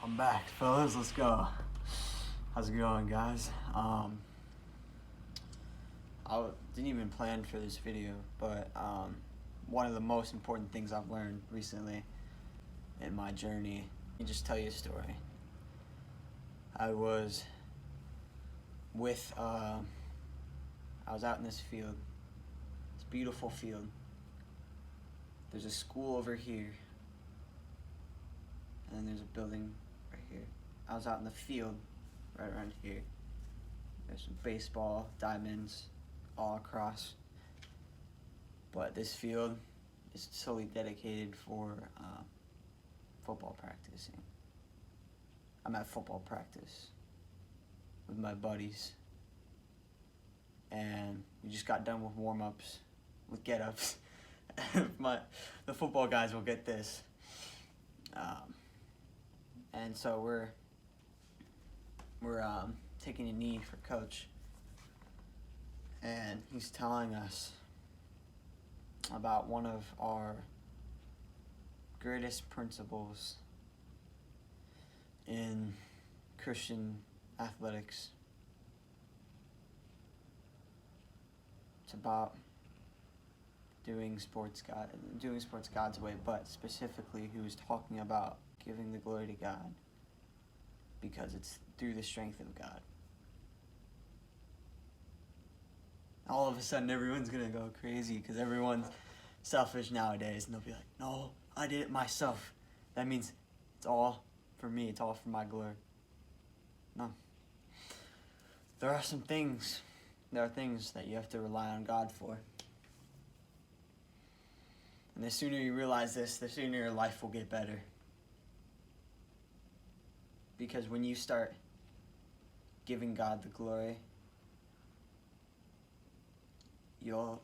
I'm back, fellas. Let's go. How's it going, guys? Didn't even plan for this video, but one of the most important things I've learned recently in my journey. Let me just tell you a story. I was out in this field, this beautiful field. There's a school over here, and then there's a building right here. I was out in the field right around here. There's some baseball diamonds all across, but this field is solely dedicated for football practicing. I'm at football practice with my buddies, and we just got done with warm-ups, with get-ups. The football guys will get this. And so we're taking a knee for coach, and he's telling us about one of our greatest principles in Christian athletics. It's about doing sports God's way, but specifically he was talking about giving the glory to God, because it's through the strength of God. All of a sudden everyone's gonna go crazy because everyone's selfish nowadays, and they'll be like, no, I did it myself. That means it's all for me, it's all for my glory. No. There are things that you have to rely on God for. And the sooner you realize this, the sooner your life will get better. Because when you start giving God the glory, you'll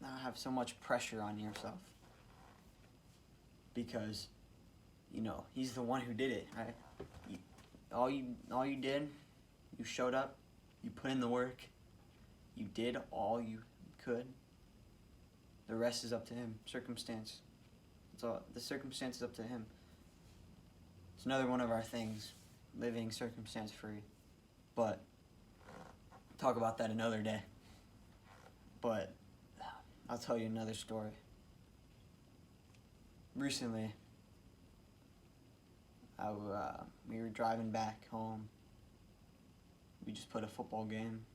not have so much pressure on yourself. Because, he's the one who did it, right? All you did, you showed up, you put in the work, you did all you could. The rest is up to him. Circumstance. The circumstance is up to him. It's another one of our things, living circumstance free. But talk about that another day. But I'll tell you another story. Recently, we were driving back home. We just played a football game.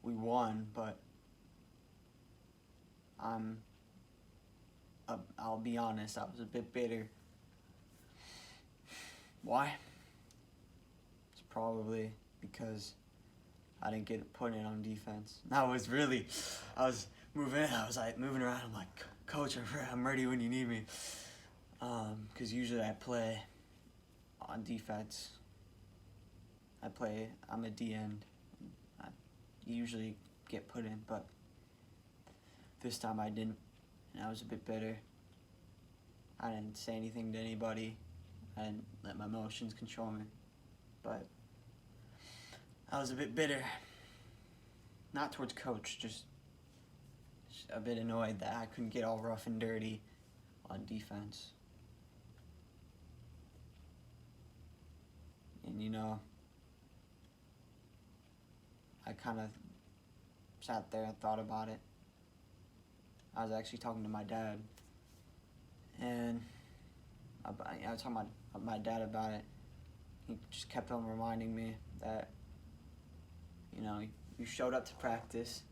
We won, but I'll be honest, I was a bit bitter. Why? It's probably because I didn't get put in on defense. I was moving around. I'm like, Coach, I'm ready when you need me. Because usually I play on defense. I'm a D-end. I usually get put in, but this time I didn't, and I was a bit bitter. I didn't say anything to anybody. I didn't let my emotions control me, but I was a bit bitter. Not towards Coach, just a bit annoyed that I couldn't get all rough and dirty on defense. And I kind of sat there and thought about it. I was actually talking to my dad, and I was talking to my dad about it. He just kept on reminding me that, you showed up to practice,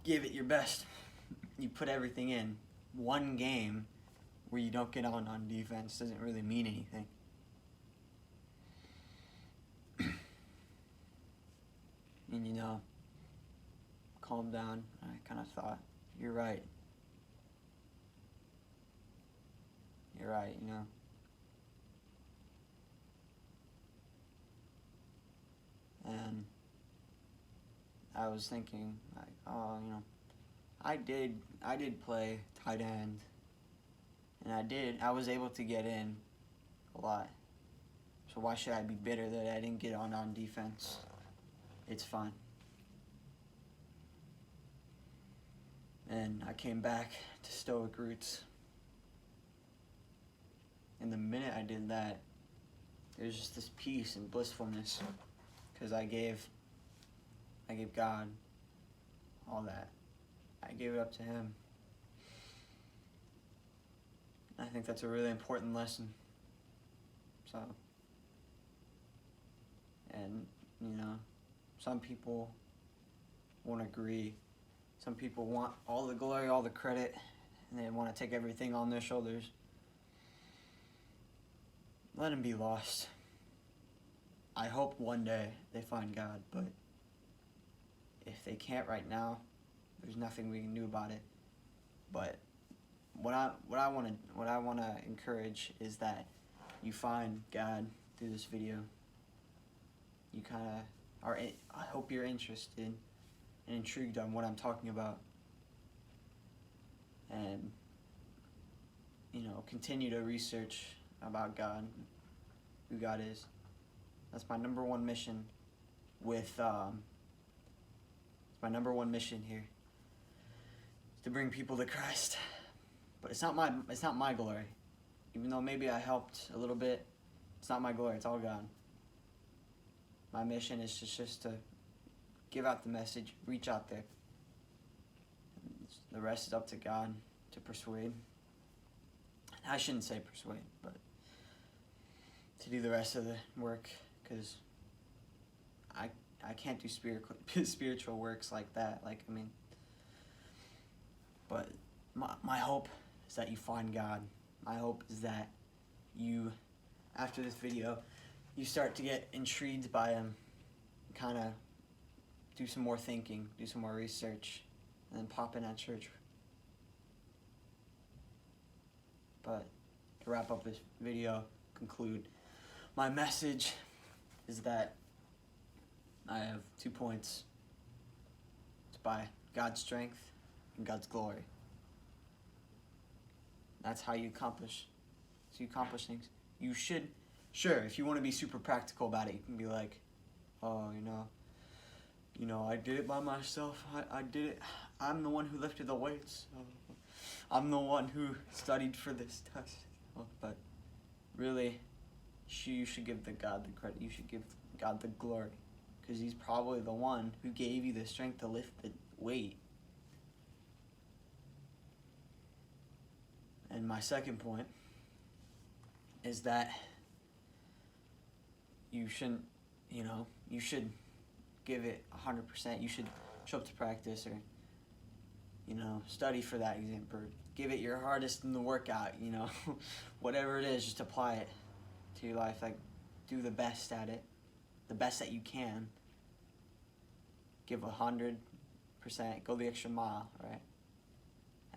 give it your best, you put everything in. One game where you don't get on defense doesn't really mean anything. And calm down. I kind of thought, you're right. And I was thinking, like, I did play tight end, and I was able to get in a lot. So why should I be bitter that I didn't get on defense? It's fine. And I came back to Stoic Roots And the minute I did that, there's just this peace and blissfulness, because I gave God all that. I gave it up to Him. I think that's a really important lesson. So, and some people won't agree. Some people want all the glory, all the credit, and they want to take everything on their shoulders. Let them be lost. I hope one day they find God, but if they can't right now, there's nothing we can do about it. But what I want to encourage is that you find God through this video. You kind of are. I hope you're interested and intrigued on what I'm talking about, and continue to research about God, who God is. That's my number one mission. It's my number one mission here, is to bring people to Christ. But it's not my glory. Even though maybe I helped a little bit, it's not my glory. It's all God. My mission is just to give out the message, reach out there. The rest is up to God to persuade. I shouldn't say persuade, but to do the rest of the work, because I can't do spiritual works like that. But my hope is that you find God. My hope is that you, after this video, you start to get intrigued by Him, kind of do some more thinking, do some more research, and then pop in at church. But to wrap up this video, conclude, my message is that I have 2 points. It's by God's strength and God's glory. That's how you accomplish things. You should, sure, if you want to be super practical about it, you can be like, oh, I did it by myself. I did it. I'm the one who lifted the weights. I'm the one who studied for this test. But really, you should give God the credit. You should give God the glory, because He's probably the one who gave you the strength to lift the weight. And my second point is that you shouldn't, you should give it 100%. You should show up to practice, or, study for that exam, or give it your hardest in the workout, whatever it is, just apply it to your life. Do the best at it, the best that you can. Give 100%, go the extra mile, right?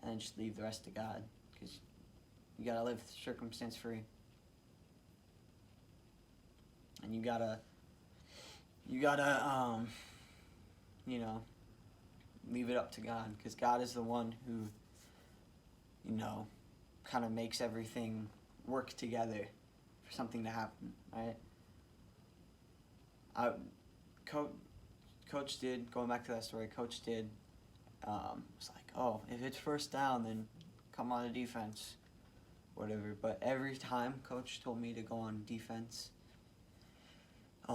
And then just leave the rest to God, because you gotta live circumstance free. And you gotta leave it up to God, because God is the one who, kind of makes everything work together for something to happen, right? Coach did, going back to that story, Coach did, was like, oh, if it's first down, then come on to defense, whatever. But every time Coach told me to go on defense, we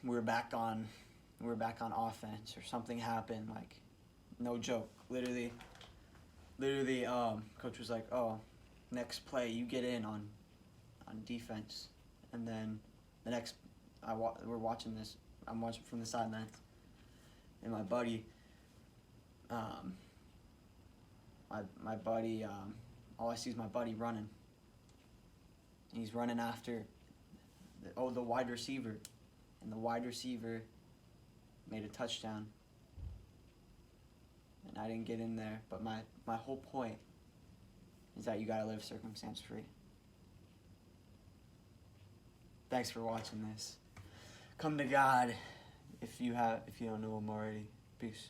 were back on offense, or something happened, no joke, literally, Coach was like, oh, next play, you get in on defense. And then the next, we're watching this, I'm watching from the sidelines, and my buddy, all I see is my buddy running. And he's running after the wide receiver. And the wide receiver made a touchdown. And I didn't get in there. But my whole point is that you gotta live circumstance free. Thanks for watching this. Come to God if you don't know Him already. Peace.